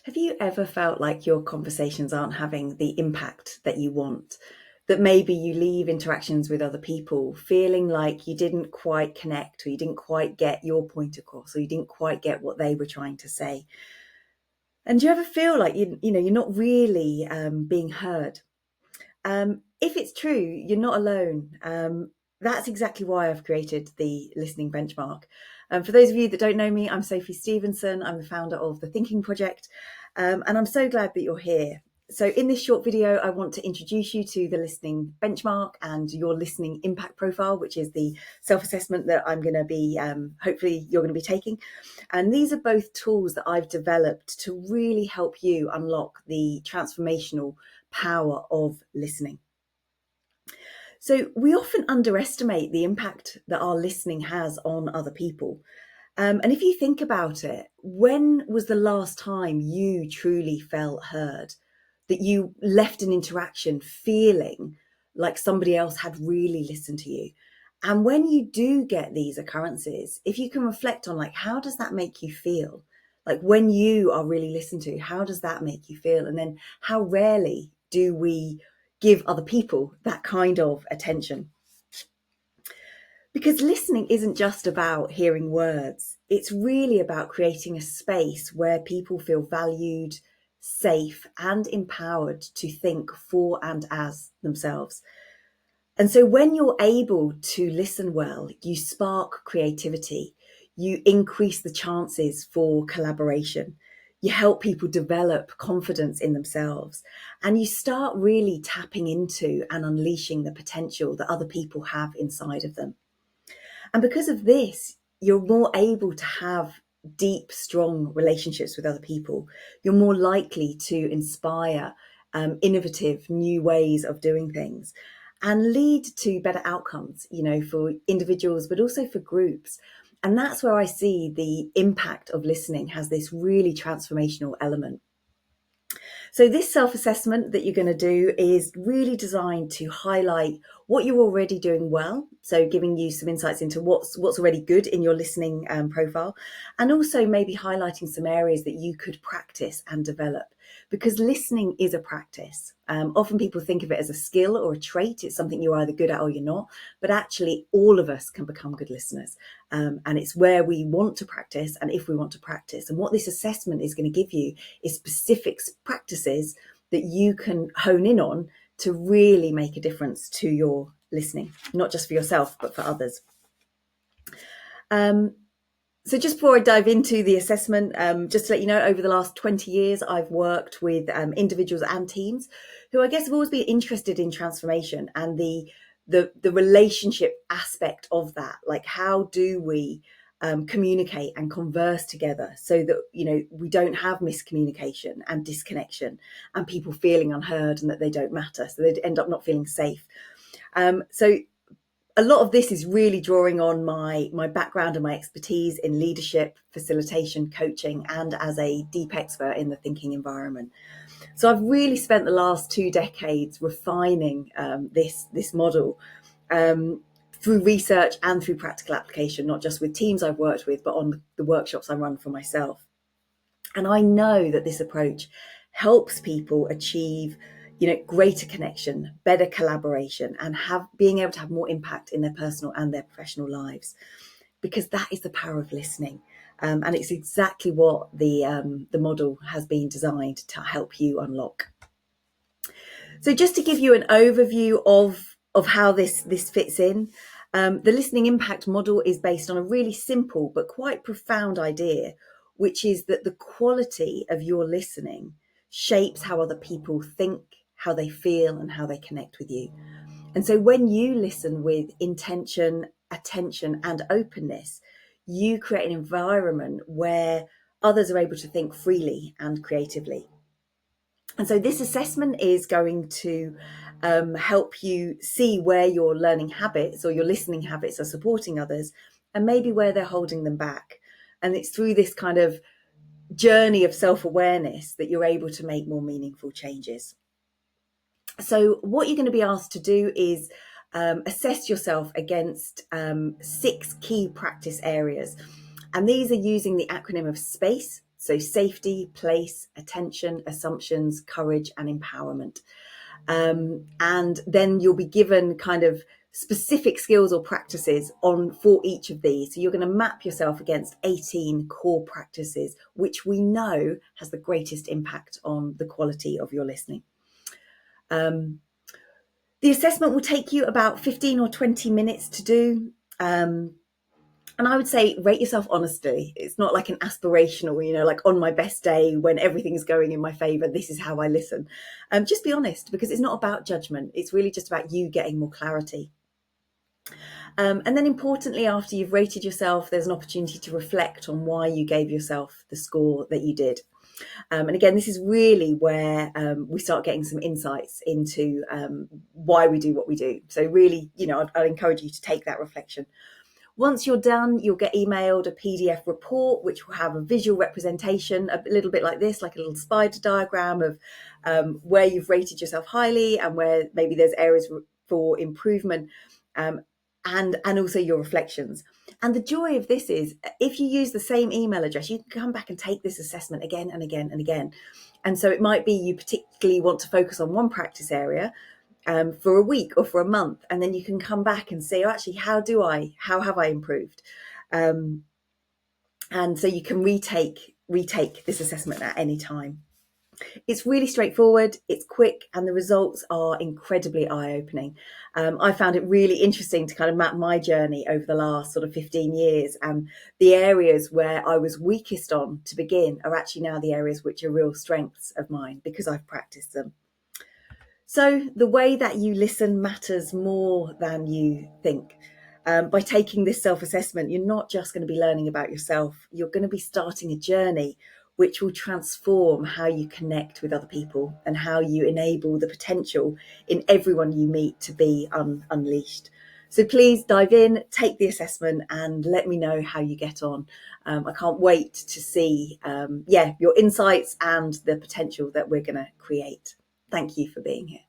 Have you ever felt like your conversations aren't having the impact that you want? That maybe you leave interactions with other people feeling like you didn't quite connect, or you didn't quite get your point across, or you didn't quite get what they were trying to say? And do you ever feel like you're not really being heard? If it's true, you're not alone. That's exactly why I've created the listening benchmark. For those of you that don't know me, I'm Sophie Stevenson. I'm the founder of the Thinking Project, and I'm so glad that you're here. So in this short video, I want to introduce you to the listening benchmark and your listening impact profile, which is the self-assessment that I'm going to be, hopefully you're going to be taking. And these are both tools that I've developed to really help you unlock the transformational power of listening. So we often underestimate the impact that our listening has on other people. And if you think about it, when was the last time you truly felt heard? That you left an interaction feeling like somebody else had really listened to you? And when you do get these occurrences, if you can reflect on, like, how does that make you feel? Like, when you are really listened to, how does that make you feel? And then how rarely do we give other people that kind of attention? Because listening isn't just about hearing words. It's really about creating a space where people feel valued, safe, and empowered to think for and as themselves. And so when you're able to listen well, you spark creativity, you increase the chances for collaboration, you help people develop confidence in themselves, and you start really tapping into and unleashing the potential that other people have inside of them. And because of this, you're more able to have deep, strong relationships with other people. You're more likely to inspire innovative new ways of doing things and lead to better outcomes, for individuals, but also for groups. And that's where I see the impact of listening has this really transformational element. So this self-assessment that you're going to do is really designed to highlight what you're already doing well. So giving you some insights into what's already good in your listening profile, and also maybe highlighting some areas that you could practice and develop. Because listening is a practice. Often people think of it as a skill or a trait. It's something you're either good at or you're not. But actually, all of us can become good listeners. And it's where we want to practice, and if we want to practice. And what this assessment is going to give you is specific practices that you can hone in on to really make a difference to your listening, not just for yourself, but for others. So just before I dive into the assessment, just to let you know, over the last 20 years, I've worked with individuals and teams who I guess have always been interested in transformation and the relationship aspect of that. Like, how do we communicate and converse together so that, we don't have miscommunication and disconnection and people feeling unheard and that they don't matter. So they end up not feeling safe. So a lot of this is really drawing on my background and my expertise in leadership, facilitation, coaching, and as a deep expert in the thinking environment. So I've really spent the last 2 decades refining this model through research and through practical application, not just with teams I've worked with, but on the workshops I run for myself. And I know that this approach helps people achieve greater connection, better collaboration, and being able to have more impact in their personal and their professional lives, because that is the power of listening. And it's exactly what the model has been designed to help you unlock. So just to give you an overview of how this fits in, the listening impact model is based on a really simple but quite profound idea, which is that the quality of your listening shapes how other people think, how they feel, and how they connect with you. And so when you listen with intention, attention, and openness, you create an environment where others are able to think freely and creatively. And so this assessment is going to help you see where your learning habits or your listening habits are supporting others, and maybe where they're holding them back. And it's through this kind of journey of self-awareness that you're able to make more meaningful changes. So what you're going to be asked to do is assess yourself against 6 key practice areas. And these are using the acronym of SPACE. So safety, place, attention, assumptions, courage, and empowerment. And then you'll be given kind of specific skills or practices on for each of these. So you're going to map yourself against 18 core practices, which we know has the greatest impact on the quality of your listening. The assessment will take you about 15 or 20 minutes to do. And I would say rate yourself honestly. It's not like an aspirational, like on my best day when everything's going in my favor, this is how I listen. Just be honest, because it's not about judgment. It's really just about you getting more clarity. And then importantly, after you've rated yourself, there's an opportunity to reflect on why you gave yourself the score that you did. And again, this is really where we start getting some insights into why we do what we do. So really, I'd encourage you to take that reflection. Once you're done, you'll get emailed a PDF report, which will have a visual representation, a little bit like this, like a little spider diagram of where you've rated yourself highly and where maybe there's areas for improvement, and also your reflections. And the joy of this is, if you use the same email address, you can come back and take this assessment again and again and again. And so it might be you particularly want to focus on one practice area for a week or for a month, and then you can come back and say, actually, how have I improved? And so you can retake this assessment at any time. It's really straightforward, it's quick, and the results are incredibly eye-opening. I found it really interesting to kind of map my journey over the last sort of 15 years, and the areas where I was weakest on to begin are actually now the areas which are real strengths of mine because I've practiced them. So the way that you listen matters more than you think. By taking this self-assessment, you're not just going to be learning about yourself, you're going to be starting a journey which will transform how you connect with other people and how you enable the potential in everyone you meet to be unleashed. So please dive in, take the assessment, and let me know how you get on. I can't wait to see your insights and the potential that we're going to create. Thank you for being here.